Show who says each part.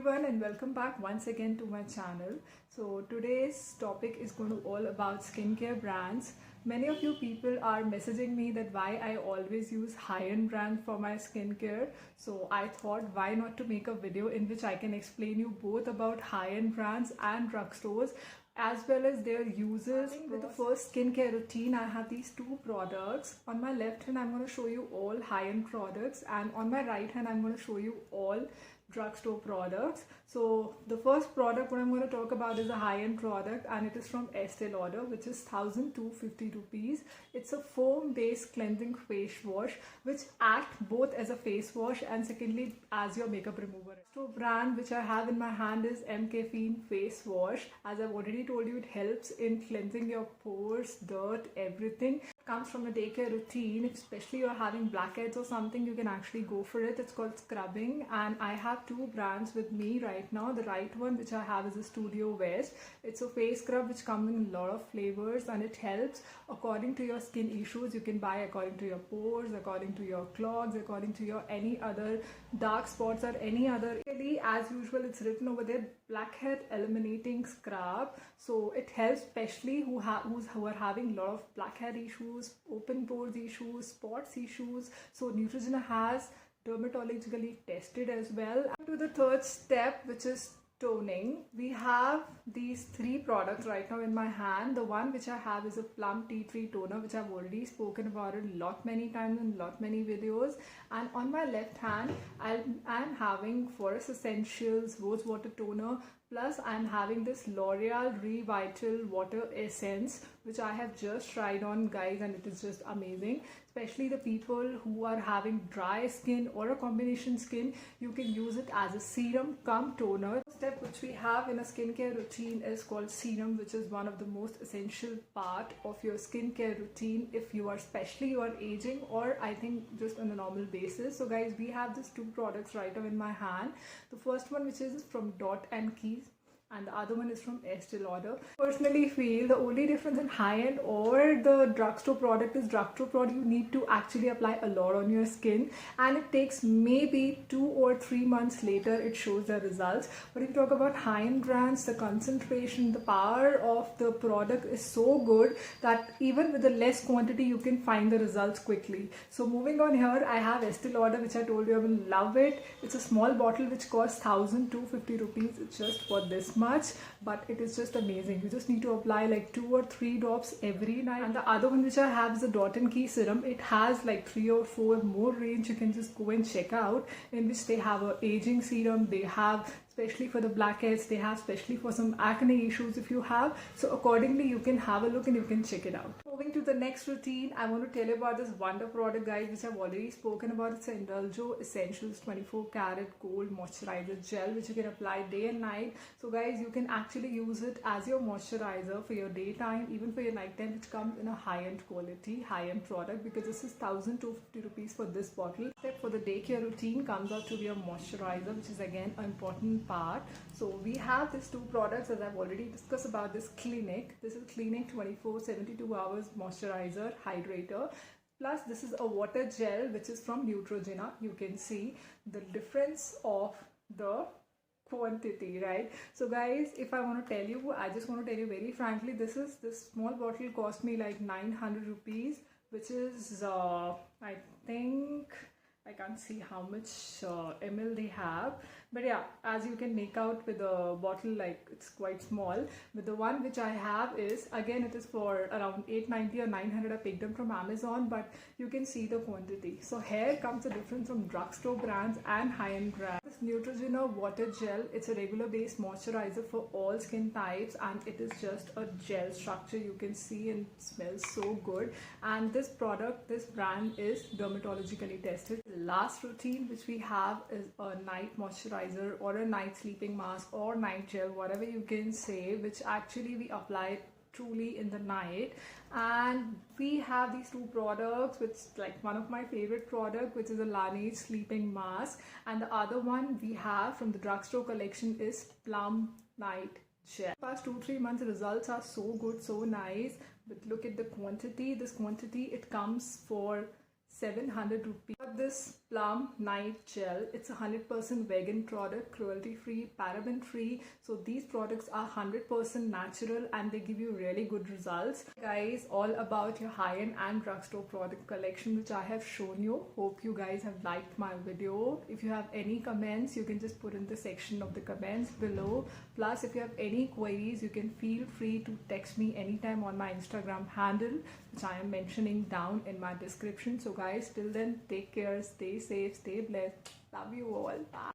Speaker 1: everyone and welcome back once again to my channel. So today's topic is going to all about skincare brands. Many of you people are messaging me that why I always use high-end brand for my skincare. So I thought why not to make a video in which I can explain you both about high-end brands and drugstores as well as their uses. With the first skincare routine, I have these two products. On my left hand, I'm going to show you all high-end products, and on my right hand, I'm going to show you all drugstore products. So the first product what I'm going to talk about is a high-end product, and it is from Estee Lauder, which is 1250 rupees. It's a foam based cleansing face wash which acts both as a face wash and secondly as your makeup remover. So brand which I have in my hand is M Caffeine face wash. As I've already told you, it helps in cleansing your pores, dirt, everything. Comes from a daycare routine. If especially you're having blackheads or something, you can actually go for it. It's called scrubbing, and I have two brands with me right now. The right one which I have is a Studio West. It's a face scrub which comes in a lot of flavors, and it helps according to your skin issues. You can buy according to your pores, according to your clogs, according to your any other dark spots or any other. As usual, it's written over there, blackhead eliminating scrub. So it helps especially who are having a lot of blackhead issues, open pores issues, spots issues. So Neutrogena has dermatologically tested as well. To the third step, which is toning. We have these three products right now in my hand. The one which I have is a Plum Tea Tree Toner, which I've already spoken about it many times in many videos. And on my left hand, I'm having Forest Essentials Rose Water Toner. Plus, I'm having this L'Oreal Revital Water Essence, which I have just tried on, guys, and it is just amazing. Especially the people who are having dry skin or a combination skin, you can use it as a serum cum toner. The step which we have in a skincare routine is called serum, which is one of the most essential part of your skincare routine if you are aging or I think just on a normal basis. So guys, we have these two products right now in my hand. The first one which is from Dot and Key, and the other one is from Estee Lauder. Personally feel the only difference in high-end or the drugstore product is drugstore product you need to actually apply a lot on your skin, and it takes maybe 2 or 3 months later it shows the results. But if you talk about high-end brands, the concentration, the power of the product is so good that even with the less quantity you can find the results quickly. So moving on here, I have Estee Lauder, which I told you I will love it. It's a small bottle which costs 1250 rupees. It's just for this much, but it is just amazing. You just need to apply like 2 or 3 drops every night. And the other one which I have is a Dot and Key serum. It has like 3 or 4 more range. You can just go and check out, in which they have a aging serum, they have especially for the blackheads, they have especially for some acne issues if you have. So accordingly you can have a look and you can check it out. Moving to the next routine, I want to tell you about this wonder product, guys, which I've already spoken about. It's an Indulgo Essentials 24 Karat Gold Moisturizer Gel, which you can apply day and night. So guys, you can actually use it as your moisturizer for your daytime, even for your nighttime, which comes in a high-end quality, high-end product, because this is 1250 rupees for this bottle. Step for the daycare routine comes out to be a moisturizer, which is again an important part. So we have these two products, as I've already discussed about this Clinique. This is Clinique 72 hours moisturizer hydrator. Plus this is a water gel which is from Neutrogena. You can see the difference of the quantity, right? So guys, if I want to tell you, I just want to tell you very frankly, this small bottle cost me like 900 rupees, which is I think I can't see how much ml they have, but yeah, as you can make out with the bottle, like it's quite small. But the one which I have is, again, it is for around 890 or 900. I picked them from Amazon, but you can see the quantity. So here comes the difference from drugstore brands and high-end brands. This Neutrogena water gel, it's a regular based moisturizer for all skin types, and it is just a gel structure. You can see and it smells so good. And this product, this brand is dermatologically tested. The last routine which we have is a night moisturizer or a night sleeping mask or night gel, whatever you can say, which actually we apply truly in the night. And we have these two products, which like one of my favorite product, which is a Laneige sleeping mask, and the other one we have from the drugstore collection is Plum Night Gel. Past 2-3 months, the results are so good, so nice. But look at the quantity. This quantity, it comes for 700 rupees. This Plum Night Gel, it's a 100% vegan product, cruelty free, paraben free. So these products are 100% natural and they give you really good results. Guys, all about your high-end and drugstore product collection which I have shown you. Hope you guys have liked my video. If you have any comments, you can just put in the section of the comments below. Plus, if you have any queries, you can feel free to text me anytime on my Instagram handle, which I am mentioning down in my description. So guys, till then, take care, stay safe, stay blessed. Love you all. Bye.